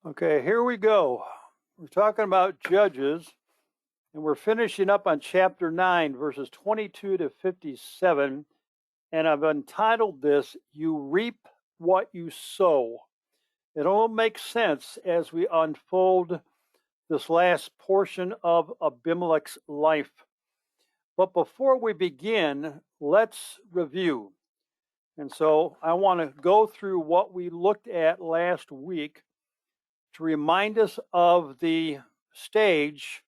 Okay, here we go. We're talking about Judges, and we're finishing up on chapter 9, verses 22 to 57. And I've entitled this, You Reap What You Sow. It all makes sense as we unfold this last portion of Abimelech's life. But before we begin, let's review. And so I want to go through what we looked at last week to remind us of the stage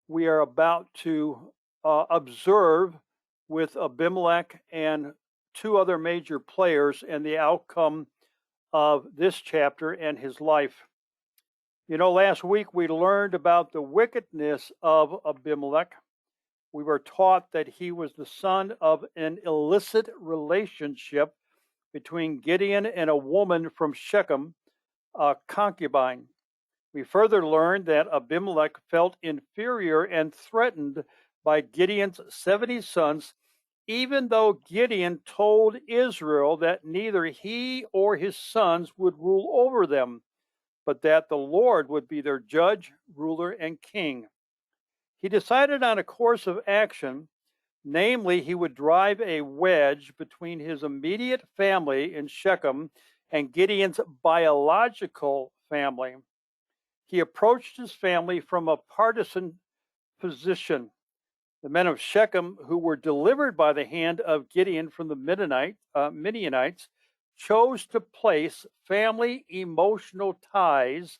we are about to observe with Abimelech and two other major players and the outcome of this chapter and his life. You know, last week we learned about the wickedness of Abimelech. We were taught that he was the son of an illicit relationship between Gideon and a woman from Shechem, a concubine. We further learned that Abimelech felt inferior and threatened by Gideon's 70 sons, even though Gideon told Israel that neither he or his sons would rule over them, but that the Lord would be their judge, ruler, and king. He decided on a course of action, namely, he would drive a wedge between his immediate family in Shechem and Gideon's biological family. He approached his family from a partisan position. The men of Shechem, who were delivered by the hand of Gideon from the Midianites, chose to place family emotional ties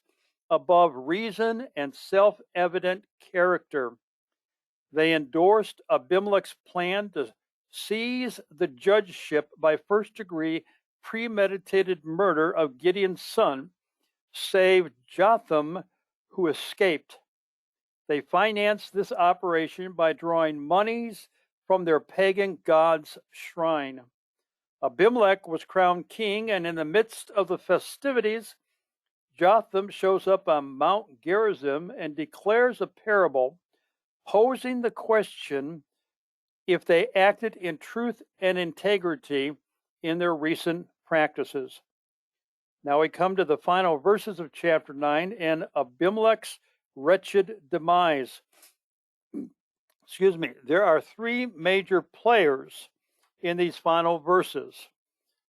above reason and self-evident character. They endorsed Abimelech's plan to seize the judgeship by first-degree premeditated murder of Gideon's son, save Jotham, who escaped. They financed this operation by drawing monies from their pagan god's shrine. Abimelech was crowned king, and in the midst of the festivities, Jotham shows up on Mount Gerizim and declares a parable, posing the question if they acted in truth and integrity in their recent practices. Now we come to the final verses of chapter 9 and Abimelech's wretched demise. There are three major players in these final verses.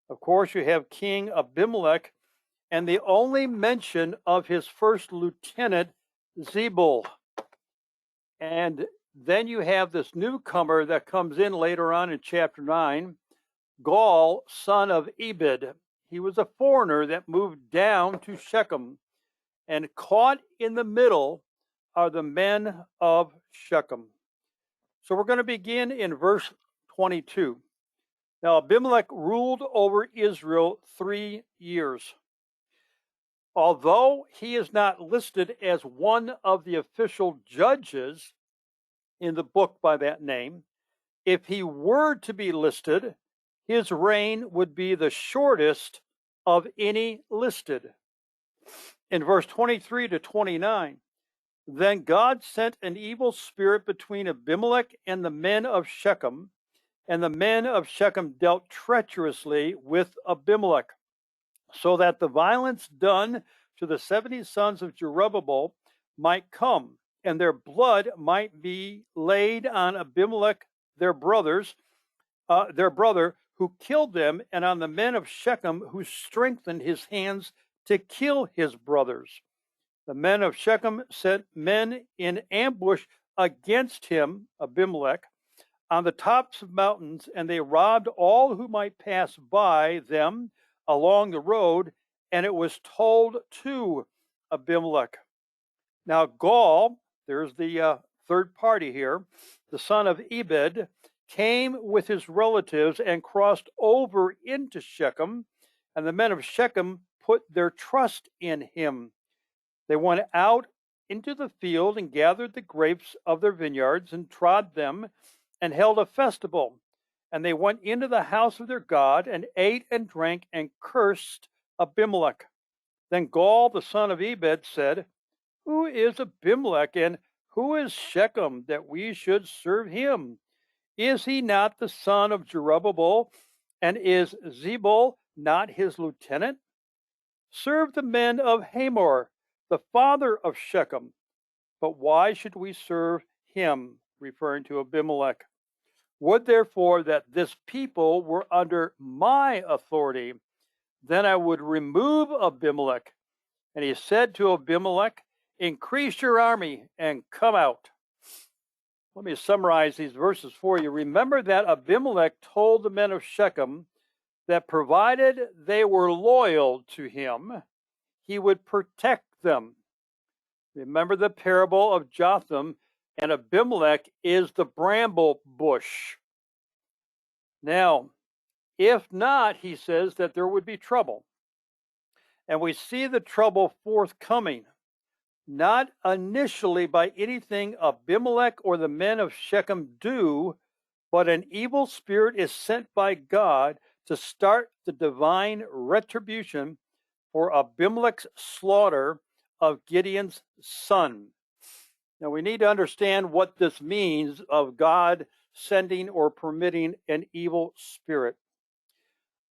Of course, you have King Abimelech and the only mention of his first lieutenant, Zebul. And then you have this newcomer that comes in later on in chapter 9, Gaul, son of Ebed. He was a foreigner that moved down to Shechem, and caught in the middle are the men of Shechem. So we're going to begin in verse 22. Now Abimelech ruled over Israel 3 years. Although he is not listed as one of the official judges in the book by that name, if he were to be listed, his reign would be the shortest of any listed. In verse 23 to 29, then God sent an evil spirit between Abimelech and the men of Shechem, and the men of Shechem dealt treacherously with Abimelech, so that the violence done to the 70 sons of Jerubbaal might come, and their blood might be laid on Abimelech, their brother, who killed them, and on the men of Shechem, who strengthened his hands to kill his brothers. The men of Shechem sent men in ambush against him, Abimelech, on the tops of mountains, and they robbed all who might pass by them along the road, and it was told to Abimelech. Now Gaul, there's the third party here, the son of Ebed, came with his relatives and crossed over into Shechem, and the men of Shechem put their trust in him. They went out into the field and gathered the grapes of their vineyards and trod them and held a festival. And they went into the house of their God and ate and drank and cursed Abimelech. Then Gaul, the son of Ebed, said, Who is Abimelech and who is Shechem that we should serve him? Is he not the son of Jerubbaal, and is Zebul not his lieutenant? Serve the men of Hamor, the father of Shechem. But why should we serve him?" Referring to Abimelech. "Would therefore that this people were under my authority, then I would remove Abimelech." And he said to Abimelech, "Increase your army and come out." Let me summarize these verses for you. Remember that Abimelech told the men of Shechem that provided they were loyal to him, he would protect them. Remember the parable of Jotham, and Abimelech is the bramble bush. Now, if not, he says that there would be trouble. And we see the trouble forthcoming, not initially by anything Abimelech or the men of Shechem do, but an evil spirit is sent by God to start the divine retribution for Abimelech's slaughter of Gideon's son. Now we need to understand what this means of God sending or permitting an evil spirit.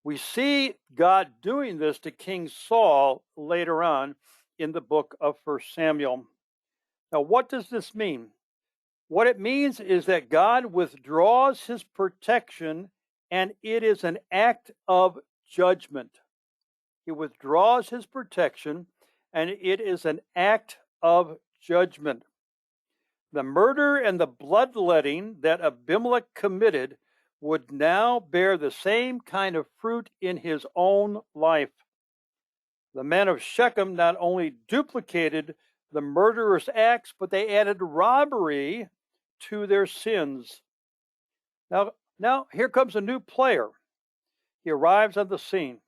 We see God doing this to King Saul later on in the book of 1 Samuel. Now what does this mean? What it means is that God withdraws his protection, and it is an act of judgment. He withdraws his protection, and it is an act of judgment. The murder and the bloodletting that Abimelech committed would now bear the same kind of fruit in his own life. The men of Shechem not only duplicated the murderous acts, but they added robbery to their sins. Now here comes a new player. He arrives on the scene.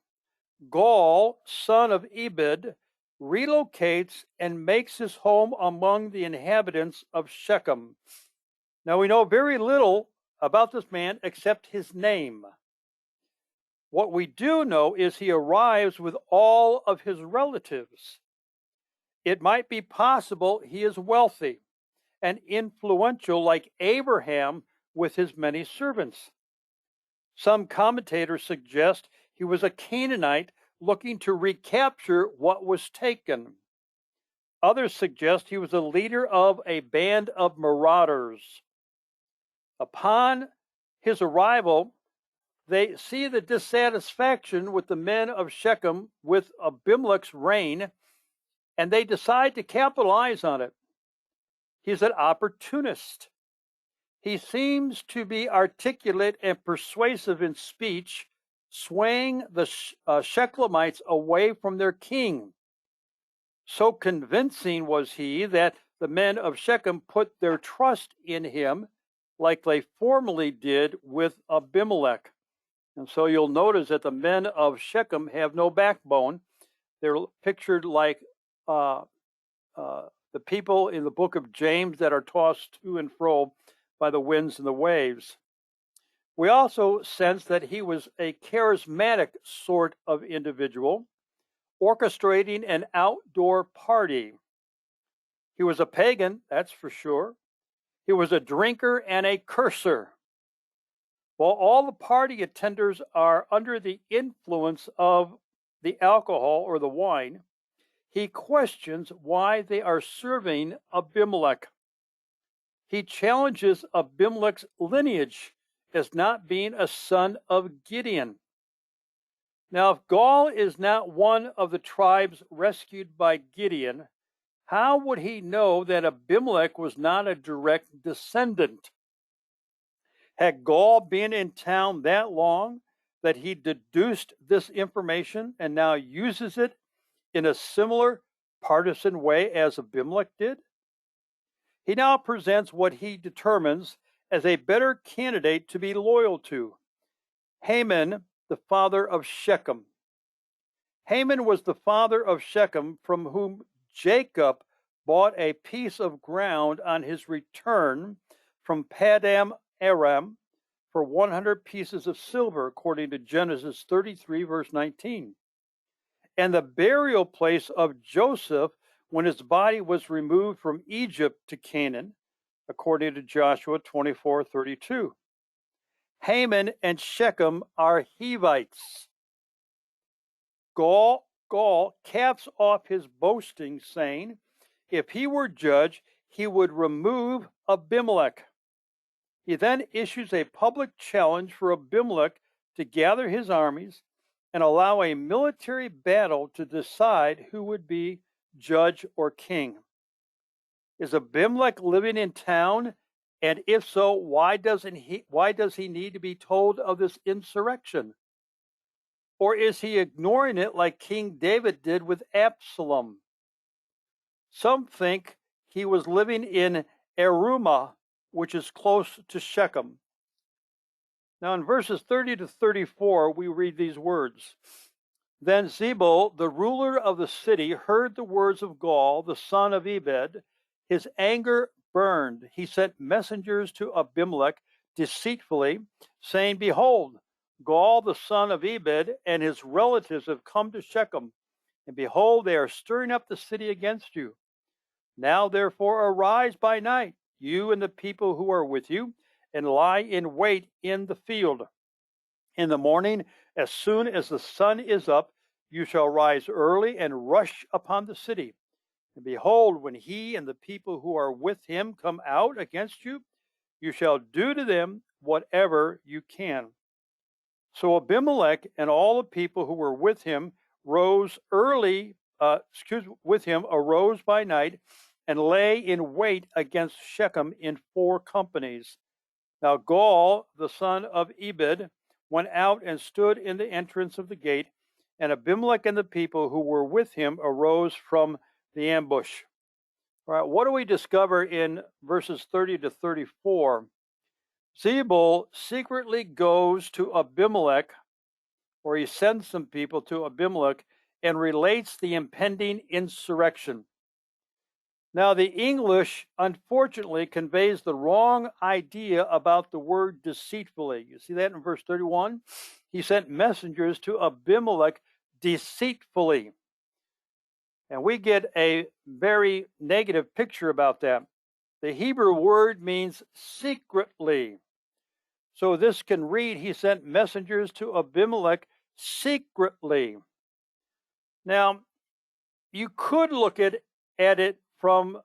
Gaul, son of Ebed, relocates and makes his home among the inhabitants of Shechem. Now we know very little about this man except his name. What we do know is he arrives with all of his relatives. It might be possible he is wealthy and influential like Abraham with his many servants. Some commentators suggest he was a Canaanite looking to recapture what was taken. Others suggest he was a leader of a band of marauders. Upon his arrival, they see the dissatisfaction with the men of Shechem with Abimelech's reign, and they decide to capitalize on it. He's an opportunist. He seems to be articulate and persuasive in speech, swaying the Shechlemites away from their king. So convincing was he that the men of Shechem put their trust in him like they formerly did with Abimelech. And so you'll notice that the men of Shechem have no backbone. They're pictured like the people in the book of James that are tossed to and fro by the winds and the waves. We also sense that he was a charismatic sort of individual, orchestrating an outdoor party. He was a pagan, that's for sure. He was a drinker and a curser. While all the party attenders are under the influence of the alcohol or the wine, he questions why they are serving Abimelech. He challenges Abimelech's lineage as not being a son of Gideon. Now, if Gaul is not one of the tribes rescued by Gideon, how would he know that Abimelech was not a direct descendant? Had Gaul been in town that long that he deduced this information and now uses it in a similar partisan way as Abimelech did? He now presents what he determines as a better candidate to be loyal to, Haman, the father of Shechem. Haman was the father of Shechem, from whom Jacob bought a piece of ground on his return from Padam Aram for 100 pieces of silver, according to Genesis 33, verse 19. And the burial place of Joseph when his body was removed from Egypt to Canaan, according to Joshua 24:32. Haman and Shechem are Hivites. Gaul Gaul caps off his boasting, saying, if he were judge, he would remove Abimelech. He then issues a public challenge for Abimelech to gather his armies and allow a military battle to decide who would be judge or king. Is Abimelech living in town? And if so, why does he need to be told of this insurrection? Or is he ignoring it like King David did with Absalom? Some think he was living in Arumah, which is close to Shechem. Now in verses 30 to 34, we read these words. Then Zebul, the ruler of the city, heard the words of Gaul, the son of Ebed. His anger burned. He sent messengers to Abimelech deceitfully, saying, behold, Gaul, the son of Ebed, and his relatives have come to Shechem, and behold, they are stirring up the city against you. Now therefore arise by night, you and the people who are with you, and lie in wait in the field. In the morning, as soon as the sun is up, you shall rise early and rush upon the city. And behold, when he and the people who are with him come out against you, you shall do to them whatever you can. So Abimelech and all the people who were with him arose by night and lay in wait against Shechem in 4 companies. Now Gaul, the son of Ebed, went out and stood in the entrance of the gate, and Abimelech and the people who were with him arose from the ambush. All right, what do we discover in verses 30 to 34? Zebul secretly goes to Abimelech, or he sends some people to Abimelech, and relates the impending insurrection. Now, the English, unfortunately, conveys the wrong idea about the word deceitfully. You see that in verse 31? He sent messengers to Abimelech deceitfully. And we get a very negative picture about that. The Hebrew word means secretly. So this can read, he sent messengers to Abimelech secretly. Now, you could look at it from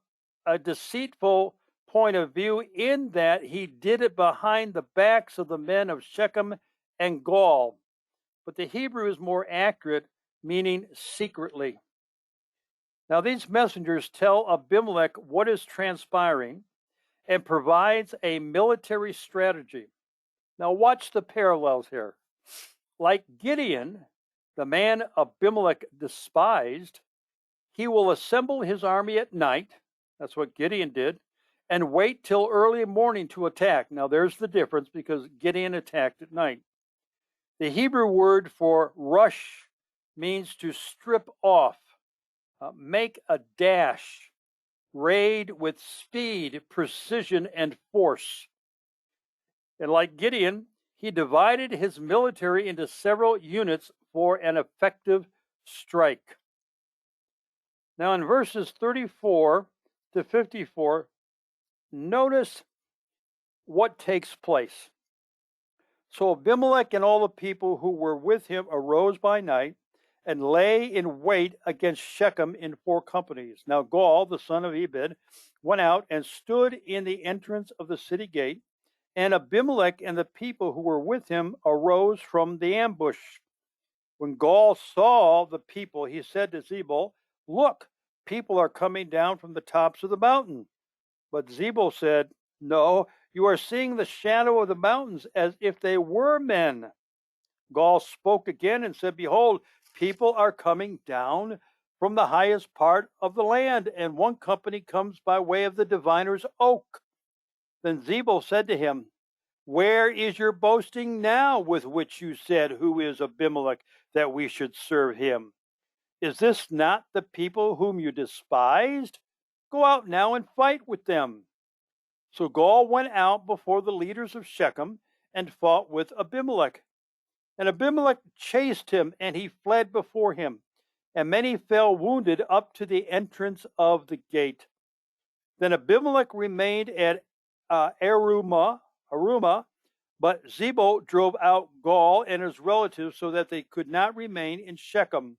a deceitful point of view in that he did it behind the backs of the men of Shechem and Gaul. But the Hebrew is more accurate, meaning secretly. Now these messengers tell Abimelech what is transpiring and provides a military strategy. Now watch the parallels here. Like Gideon, the man Abimelech despised, he will assemble his army at night. That's what Gideon did. And wait till early morning to attack. Now there's the difference because Gideon attacked at night. The Hebrew word for rush means to strip off, make a dash, raid with speed, precision, and force. And like Gideon, he divided his military into several units for an effective strike. Now in verses 34 to 54, notice what takes place. So Abimelech and all the people who were with him arose by night and lay in wait against Shechem in 4 companies. Now Gaul, the son of Ebed, went out and stood in the entrance of the city gate, and Abimelech and the people who were with him arose from the ambush. When Gaul saw the people, he said to Zebul, look, people are coming down from the tops of the mountain. But Zebul said, no, you are seeing the shadow of the mountains as if they were men. Gaul spoke again and said, behold, people are coming down from the highest part of the land, and one company comes by way of the diviner's oak. Then Zebul said to him, where is your boasting now with which you said, who is Abimelech, that we should serve him? Is this not the people whom you despised? Go out now and fight with them. So Gaul went out before the leaders of Shechem and fought with Abimelech. And Abimelech chased him, and he fled before him. And many fell wounded up to the entrance of the gate. Then Abimelech remained at Arumah, but Zebul drove out Gaul and his relatives so that they could not remain in Shechem.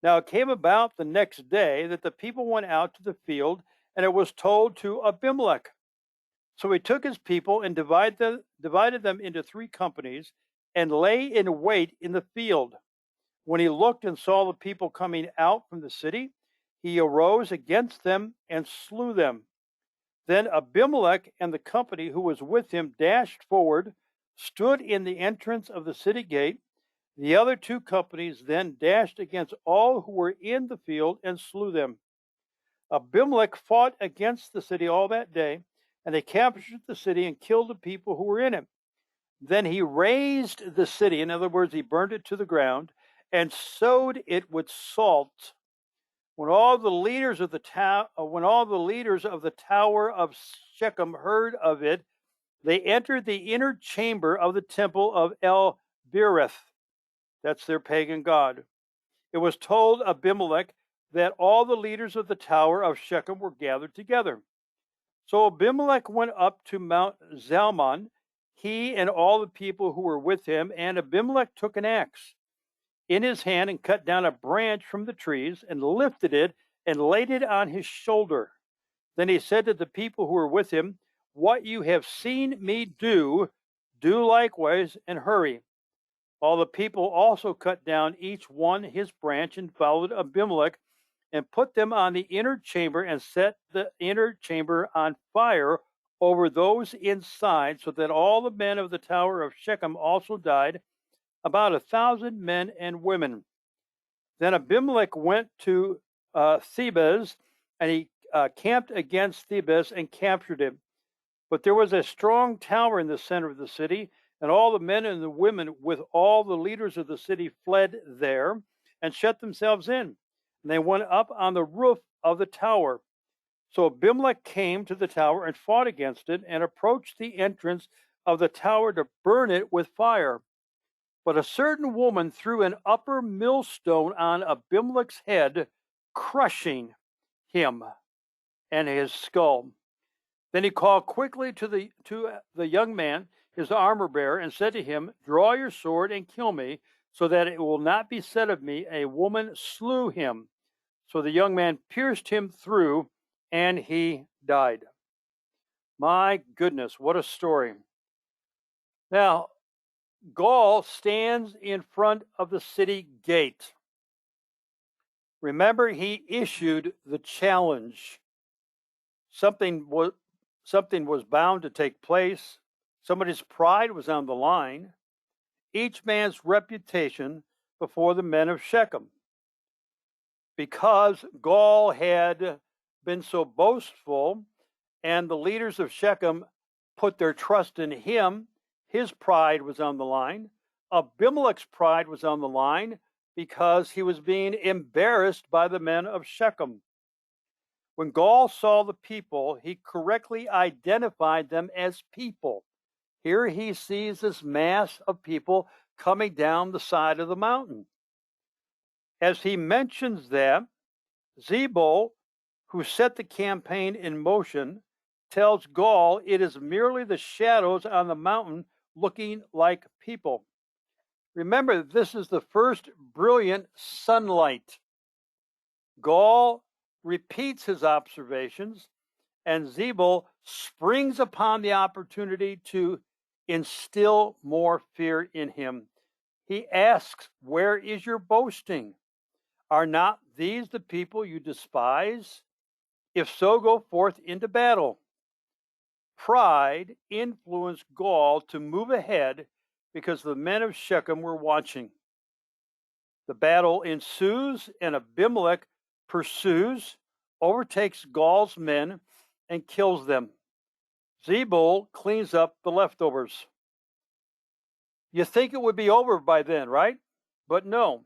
Now it came about the next day that the people went out to the field, and it was told to Abimelech. So he took his people and divided them into 3 companies and lay in wait in the field. When he looked and saw the people coming out from the city, he arose against them and slew them. Then Abimelech and the company who was with him dashed forward, stood in the entrance of the city gate. The other 2 companies then dashed against all who were in the field and slew them. Abimelech fought against the city all that day, and they captured the city and killed the people who were in it. Then he razed the city, in other words, he burned it to the ground, and sowed it with salt. When all the leaders of the tower of Shechem heard of it, they entered the inner chamber of the temple of El Berith. That's their pagan god. It was told Abimelech that all the leaders of the tower of Shechem were gathered together. So Abimelech went up to Mount Zalmon, he and all the people who were with him, and Abimelech took an axe in his hand and cut down a branch from the trees and lifted it and laid it on his shoulder. Then he said to the people who were with him, "What you have seen me do, do likewise and hurry." All the people also cut down each one his branch and followed Abimelech and put them on the inner chamber and set the inner chamber on fire over those inside, so that all the men of the tower of Shechem also died, about 1,000 men and women. Then Abimelech went to Thebez, and he camped against Thebez and captured it. But there was a strong tower in the center of the city, and all the men and the women with all the leaders of the city fled there and shut themselves in. And they went up on the roof of the tower. So Abimelech came to the tower and fought against it and approached the entrance of the tower to burn it with fire. But a certain woman threw an upper millstone on Abimelech's head, crushing him and his skull. Then he called quickly to the young man, his armor bearer, and said to him, "Draw your sword and kill me, so that it will not be said of me, a woman slew him." So the young man pierced him through, and he died. My goodness, what a story. Now, Gaul stands in front of the city gate. Remember, he issued the challenge. Something was bound to take place. Somebody's pride was on the line. Each man's reputation before the men of Shechem. Because Gaul had been so boastful and the leaders of Shechem put their trust in him, his pride was on the line. Abimelech's pride was on the line because he was being embarrassed by the men of Shechem. When Gaul saw the people, he correctly identified them as people. Here he sees this mass of people coming down the side of the mountain. As he mentions them, Zebul, who set the campaign in motion, tells Gaul it is merely the shadows on the mountain looking like people. Remember, this is the first brilliant sunlight. Gaul repeats his observations, and Zebul springs upon the opportunity to instill more fear in him. He asks, "Where is your boasting? Are not these the people you despise? If so, go forth into battle." Pride influenced Gaul to move ahead because the men of Shechem were watching. The battle ensues, and Abimelech pursues, overtakes Gaul's men, and kills them. Zebul cleans up the leftovers. You think it would be over by then, right? But no.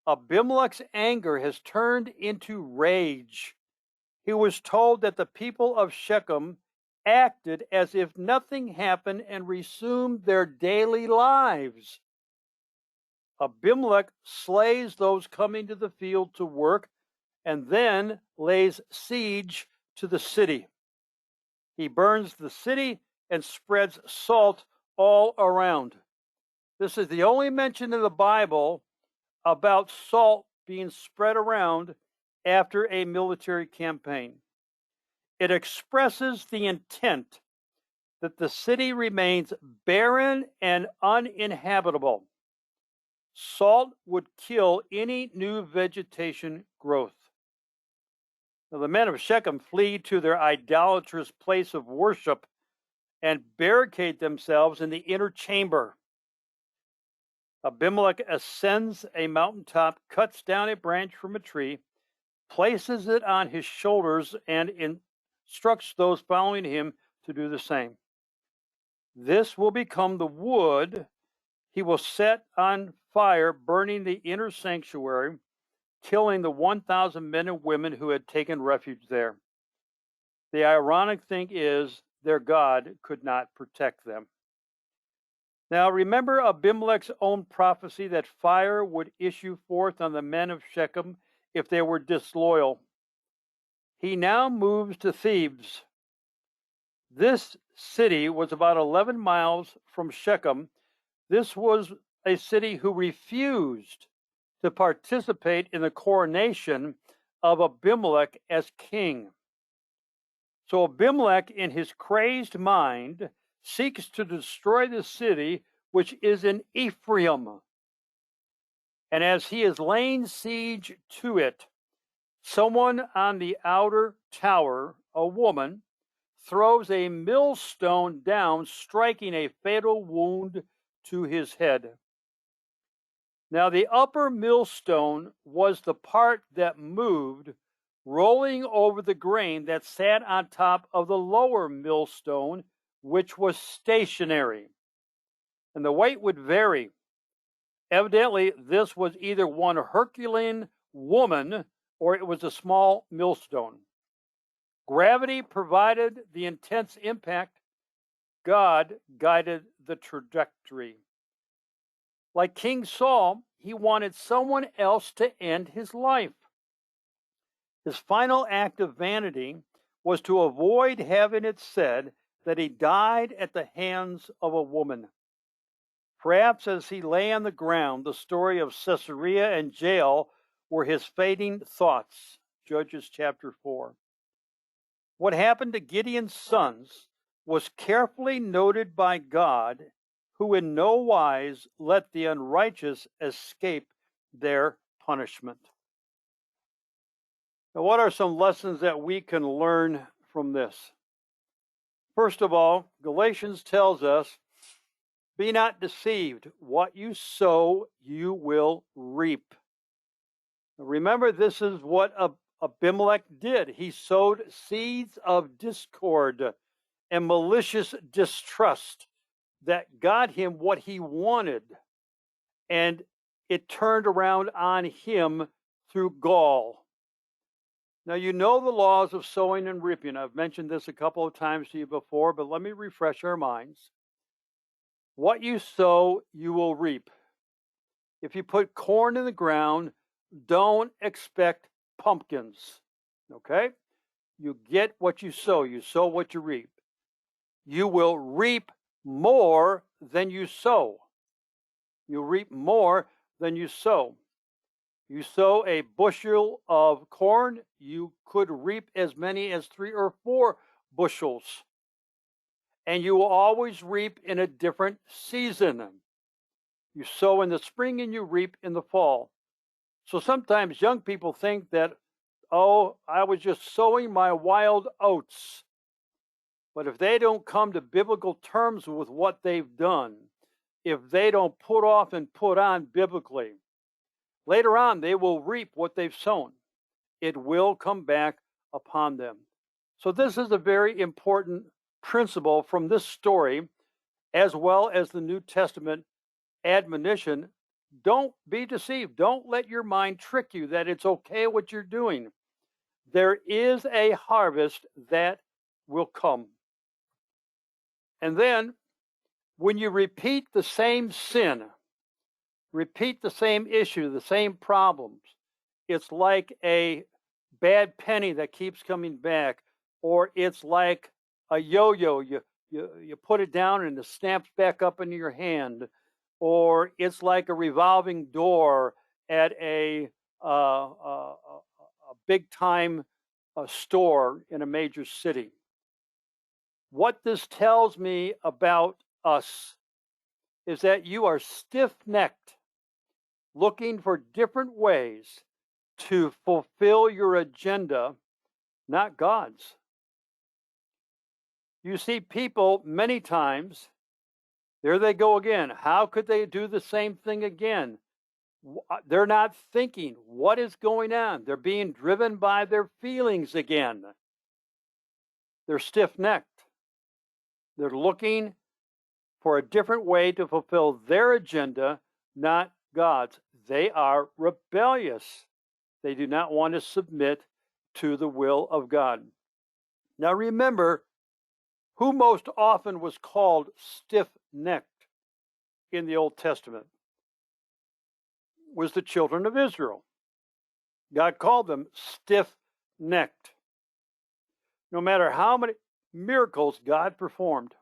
Abimelech's anger has turned into rage. He was told that the people of Shechem acted as if nothing happened and resumed their daily lives. Abimelech slays those coming to the field to work and then lays siege to the city. He burns the city and spreads salt all around. This is the only mention in the Bible about salt being spread around after a military campaign. It expresses the intent that the city remains barren and uninhabitable. Salt would kill any new vegetation growth. Now, the men of Shechem flee to their idolatrous place of worship and barricade themselves in the inner chamber. Abimelech ascends a mountaintop, cuts down a branch from a tree, places it on his shoulders, and instructs those following him to do the same. This will become the wood he will set on fire, burning the inner sanctuary, killing the 1,000 men and women who had taken refuge there. The ironic thing is, their God could not protect them. Now remember Abimelech's own prophecy that fire would issue forth on the men of Shechem if they were disloyal. He now moves to Thebes. This city was about 11 miles from Shechem. This was a city who refused to participate in the coronation of Abimelech as king. So Abimelech, in his crazed mind, seeks to destroy the city which is in Ephraim. And as he is laying siege to it, someone on the outer tower, a woman, throws a millstone down, striking a fatal wound to his head. Now, the upper millstone was the part that moved, rolling over the grain that sat on top of the lower millstone, which was stationary. And the weight would vary. Evidently, this was either one Herculean woman or it was a small millstone. Gravity provided the intense impact. God guided the trajectory. Like King Saul, he wanted someone else to end his life. His final act of vanity was to avoid having it said that he died at the hands of a woman. Perhaps as he lay on the ground, the story of Caesarea and jail were his fading thoughts. Judges chapter 4. What happened to Gideon's sons was carefully noted by God, who in no wise let the unrighteous escape their punishment. Now, what are some lessons that we can learn from this? First of all, Galatians tells us, be not deceived. What you sow, you will reap. Now, remember, this is what Abimelech did. He sowed seeds of discord and malicious distrust that got him what he wanted, and it turned around on him through gall. Now, you know the laws of sowing and reaping. I've mentioned this a couple of times to you before, but let me refresh our minds. What you sow, you will reap. If you put corn in the ground, don't expect pumpkins, okay? You get what you sow what you reap. You will reap more than you sow. You reap more than you sow. You sow a bushel of corn, you could reap as many as 3 or 4 bushels. And you will always reap in a different season. You sow in the spring and you reap in the fall. So sometimes young people think that, oh, I was just sowing my wild oats. But if they don't come to biblical terms with what they've done, if they don't put off and put on biblically, later on they will reap what they've sown. It will come back upon them. So this is a very important principle from this story, as well as the New Testament admonition. Don't be deceived. Don't let your mind trick you that it's okay what you're doing. There is a harvest that will come. And then, when you repeat the same sin, repeat the same issue, the same problems, it's like a bad penny that keeps coming back, or it's like a yo-yo. You put it down and it snaps back up into your hand, or it's like a revolving door at a a big time store in a major city. What this tells me about us is that you are stiff-necked, looking for different ways to fulfill your agenda, not God's. You see people many times, there they go again. How could they do the same thing again? They're not thinking what is going on. They're being driven by their feelings again. They're stiff-necked. They're looking for a different way to fulfill their agenda, not God's. They are rebellious. They do not want to submit to the will of God. Now remember, who most often was called stiff-necked in the Old Testament was the children of Israel. God called them stiff-necked. No matter how many miracles God performed,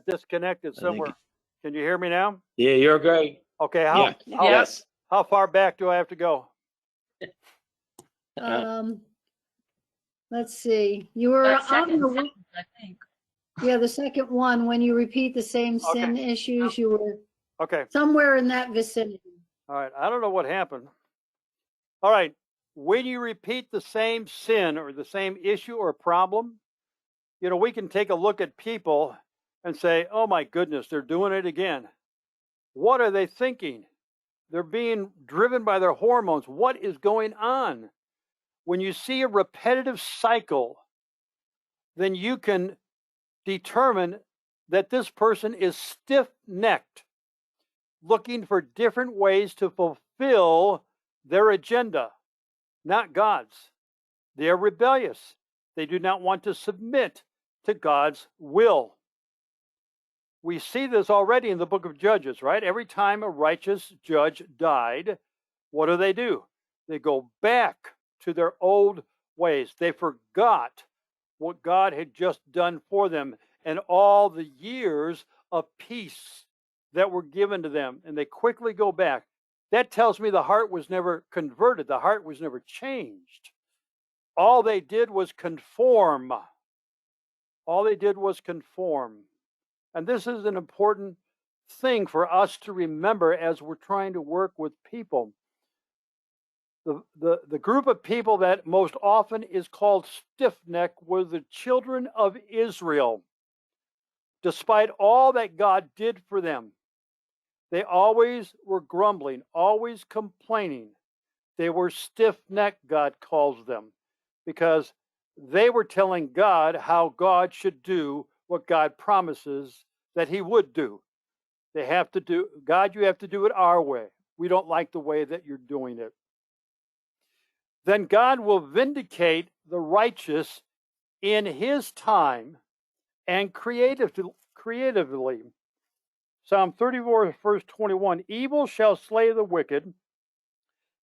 disconnected somewhere. Can you hear me now? Yeah, you're great. Okay. Yes. How far back do I have to go? Let's see. You were on Second the, sentence, I think. yeah, the second one, when you repeat the same sin issues, you were Okay. somewhere in that vicinity. All right. I don't know what happened. All right. When you repeat the same sin or the same issue or problem, we can take a look at people and say, oh my goodness, they're doing it again. What are they thinking? They're being driven by their hormones. What is going on? When you see a repetitive cycle, then you can determine that this person is stiff-necked, looking for different ways to fulfill their agenda, not God's. They are rebellious. They do not want to submit to God's will. We see this already in the book of Judges, right? Every time a righteous judge died, what do? They go back to their old ways. They forgot what God had just done for them and all the years of peace that were given to them, and they quickly go back. That tells me the heart was never converted. The heart was never changed. All they did was conform. All they did was conform. And this is an important thing for us to remember as we're trying to work with people. The group of people that most often is called stiff-necked were the children of Israel. Despite all that God did for them, they always were grumbling, always complaining. They were stiff-necked, God calls them, because they were telling God how God should do what God promises that he would do. They have to do, God, you have to do it our way. We don't like the way that you're doing it. Then God will vindicate the righteous in his time and creatively. Psalm 34, verse 21, evil shall slay the wicked,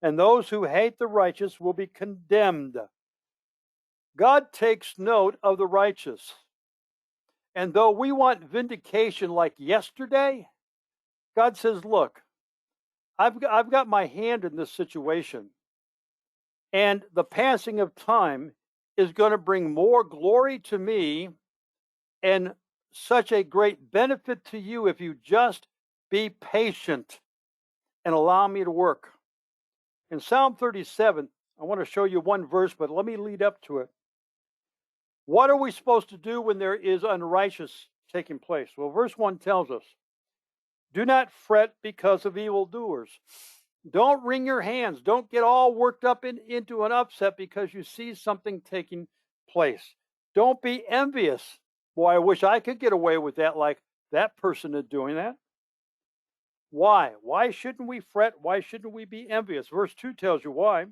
and those who hate the righteous will be condemned. God takes note of the righteous. And though we want vindication like yesterday, God says, look, I've got my hand in this situation. And the passing of time is going to bring more glory to me and such a great benefit to you if you just be patient and allow me to work. In Psalm 37, I want to show you one verse, but let me lead up to it. What are we supposed to do when there is unrighteous taking place? Well, verse 1 tells us, do not fret because of evildoers. Don't wring your hands. Don't get all worked up into an upset because you see something taking place. Don't be envious. Boy, I wish I could get away with that like that person is doing that. Why? Why shouldn't we fret? Why shouldn't we be envious? Verse 2 tells you why.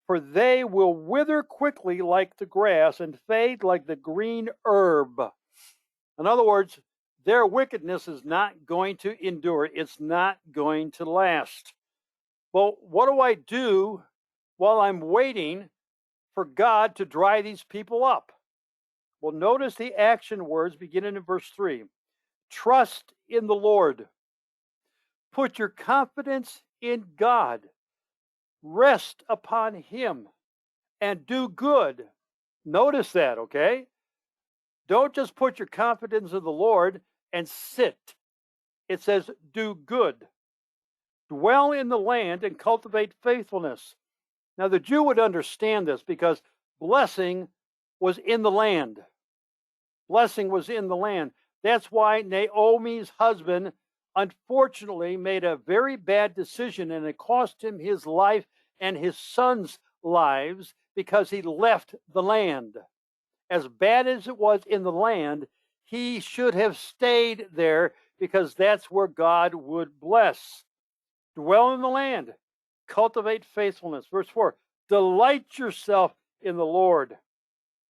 For they will wither quickly like the grass and fade like the green herb. In other words, their wickedness is not going to endure. It's not going to last. Well, what do I do while I'm waiting for God to dry these people up? Well, notice the action words beginning in verse 3. Trust in the Lord. Put your confidence in God. Rest upon him and do good. Notice that, okay? Don't just put your confidence in the Lord and sit. It says do good. Dwell in the land and cultivate faithfulness. Now, the Jew would understand this because blessing was in the land. Blessing was in the land. That's why Naomi's husband, unfortunately, made a very bad decision, and it cost him his life and his sons' lives because he left the land. As bad as it was in the land, he should have stayed there because that's where God would bless. Dwell in the land, cultivate faithfulness. Verse 4, delight yourself in the Lord,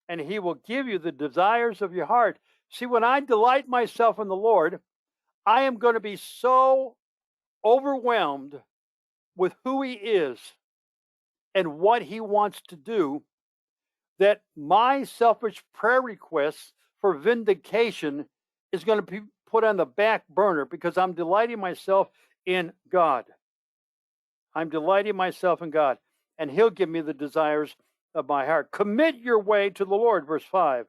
and he will give you the desires of your heart. See, when I delight myself in the Lord, I am going to be so overwhelmed with who he is and what he wants to do that my selfish prayer requests for vindication is going to be put on the back burner because I'm delighting myself in God. I'm delighting myself in God, and he'll give me the desires of my heart. Commit your way to the Lord, verse 5.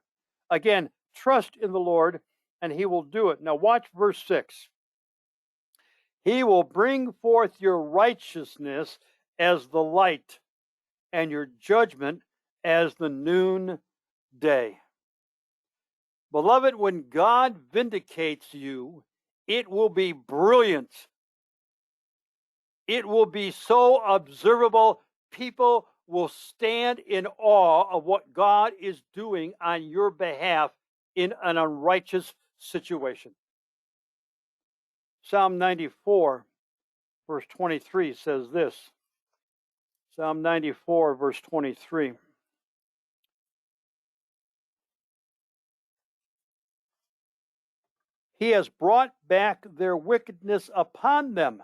Again, trust in the Lord, and he will do it. Now watch verse 6. He will bring forth your righteousness as the light, and your judgment as the noonday. Beloved, when God vindicates you, it will be brilliant. It will be so observable, people will stand in awe of what God is doing on your behalf in an unrighteous situation. Psalm 94, verse 23 says this. Psalm 94, verse 23. He has brought back their wickedness upon them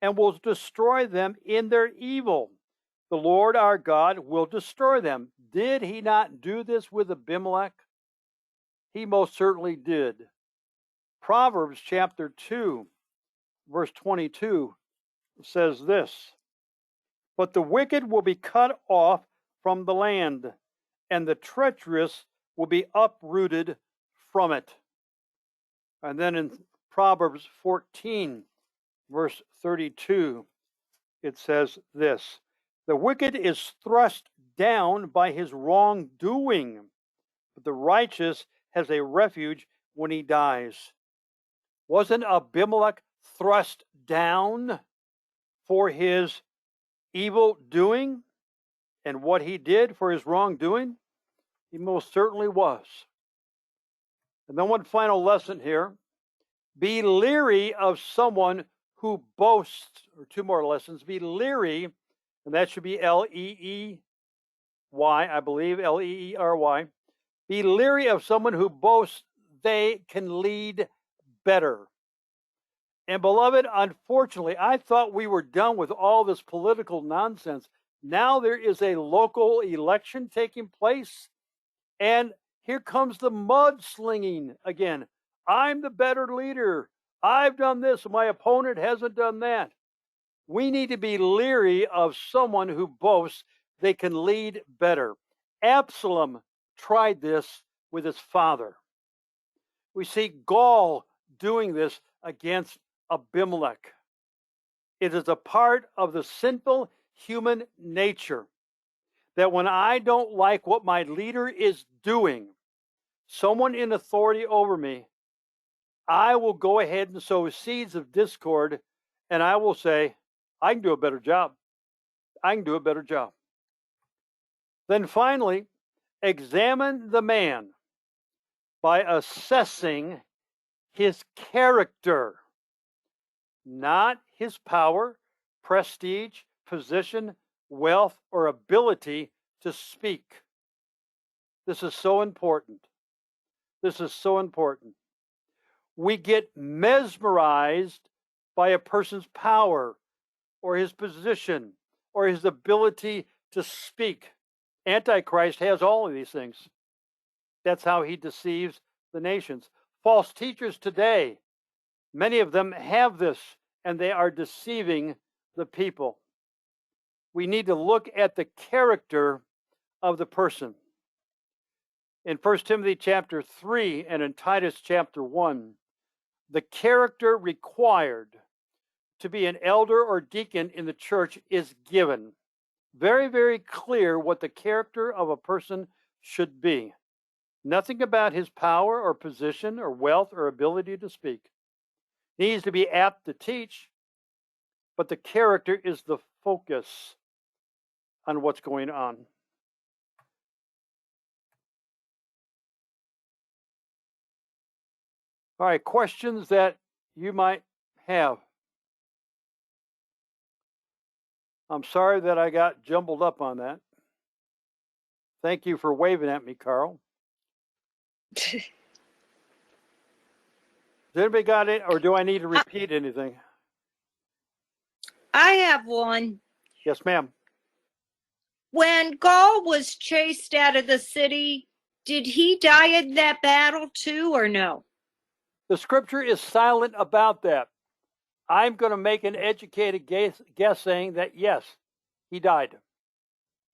and will destroy them in their evil. The Lord our God will destroy them. Did he not do this with Abimelech? He most certainly did. Proverbs chapter 2, verse 22 says this, "But the wicked will be cut off from the land, and the treacherous will be uprooted from it." And then in Proverbs 14, verse 32, it says this, "The wicked is thrust down by his wrongdoing, but the righteous has a refuge when he dies." Wasn't Abimelech thrust down for his evil doing and what he did for his wrongdoing? He most certainly was. And then one final lesson here. Be leery of someone who boasts, or two more lessons. Be leery, and that should be L-E-E-Y, I believe, L-E-E-R-Y. Be leery of someone who boasts they can lead better. And beloved, unfortunately, I thought we were done with all this political nonsense. Now there is a local election taking place, and here comes the mudslinging again. I'm the better leader. I've done this, my opponent hasn't done that. We need to be leery of someone who boasts they can lead better. Absalom tried this with his father. We see Gaul doing this against Abimelech. It is a part of the sinful human nature that when I don't like what my leader is doing, someone in authority over me, I will go ahead and sow seeds of discord, and I will say, I can do a better job. I can do a better job. Then finally, examine the man by assessing his character, not his power, prestige, position, wealth, or ability to speak. This is so important. This is so important. We get mesmerized by a person's power or his position or his ability to speak. Antichrist has all of these things. That's how he deceives the nations. False teachers today, many of them have this, and they are deceiving the people. We need to look at the character of the person. In 1 Timothy chapter 3 and in Titus chapter 1, the character required to be an elder or deacon in the church is given. Very, very clear what the character of a person should be. Nothing about his power or position or wealth or ability to speak. He needs to be apt to teach, but the character is the focus on what's going on. All right, questions that you might have. I'm sorry that I got jumbled up on that. Thank you for waving at me, Carl. Has anybody got it, or do I need to repeat anything? I have one. Yes, ma'am. When Gaul was chased out of the city, did he die in that battle too, or no? The scripture is silent about that. I'm going to make an educated guess saying that yes, he died.